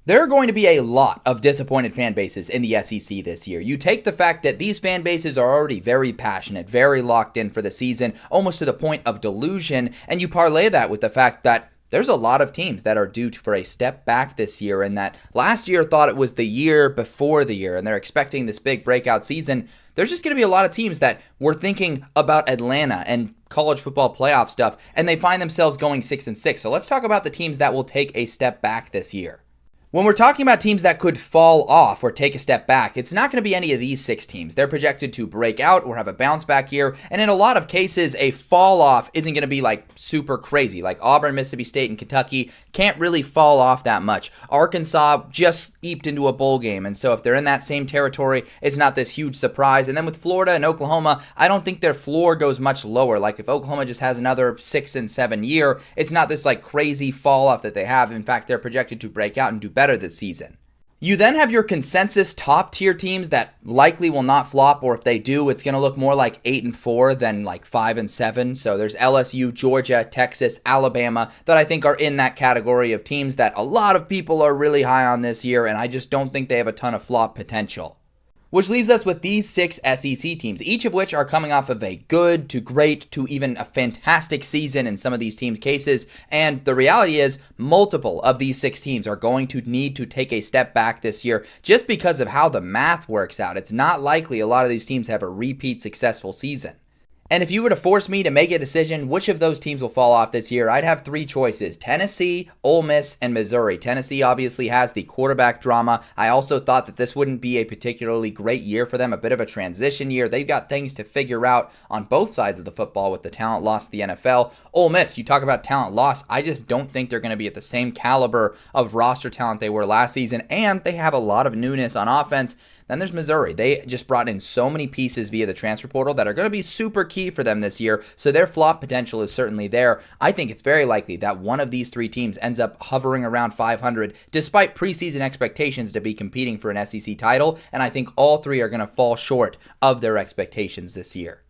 There are going to be a lot of disappointed fan bases in the SEC this year. You take the fact that these fan bases are already very passionate, very locked in for the season, almost to the point of delusion, and you parlay that with the fact that there's a lot of teams that are due for a step back this year, and that last year thought it was the year before the year, and they're expecting this big breakout season. There's just going to be a lot of teams that were thinking about Atlanta and college football playoff stuff, and they find themselves going 6-6. So let's talk about the teams that will take a step back this year. When we're talking about teams that could fall off or take a step back, it's not going to be any of these 6 teams. They're projected to break out or have a bounce back year, and in a lot of cases, a fall off isn't going to be like super crazy. Like Auburn, Mississippi State, and Kentucky can't really fall off that much. Arkansas just eked into a bowl game, and so if they're in that same territory, it's not this huge surprise. And then with Florida and Oklahoma, I don't think their floor goes much lower. Like if Oklahoma just has another 6-7 year, it's not this like crazy fall off that they have. In fact, they're projected to break out and do better this season. You then have your consensus top tier teams that likely will not flop, or if they do, it's going to look more like 8-4 than like 5-7. So there's LSU, Georgia, Texas, Alabama that I think are in that category of teams that a lot of people are really high on this year, and I just don't think they have a ton of flop potential. Which leaves us with these 6 SEC teams, each of which are coming off of a good to great to even a fantastic season in some of these teams' cases. And the reality is, multiple of these 6 teams are going to need to take a step back this year just because of how the math works out. It's not likely a lot of these teams have a repeat successful season. And if you were to force me to make a decision which of those teams will fall off this year, I'd have 3 choices: Tennessee, Ole Miss, and Missouri. Tennessee obviously has the quarterback drama. I also thought that this wouldn't be a particularly great year for them, a bit of a transition year. They've got things to figure out on both sides of the football with the talent loss to the NFL. Ole Miss, you talk about talent loss, I just don't think they're going to be at the same caliber of roster talent they were last season, and they have a lot of newness on offense. Then there's Missouri. They just brought in so many pieces via the transfer portal that are going to be super key for them this year, so their flop potential is certainly there. I think it's very likely that one of these 3 teams ends up hovering around 500 despite preseason expectations to be competing for an SEC title, and I think all 3 are going to fall short of their expectations this year.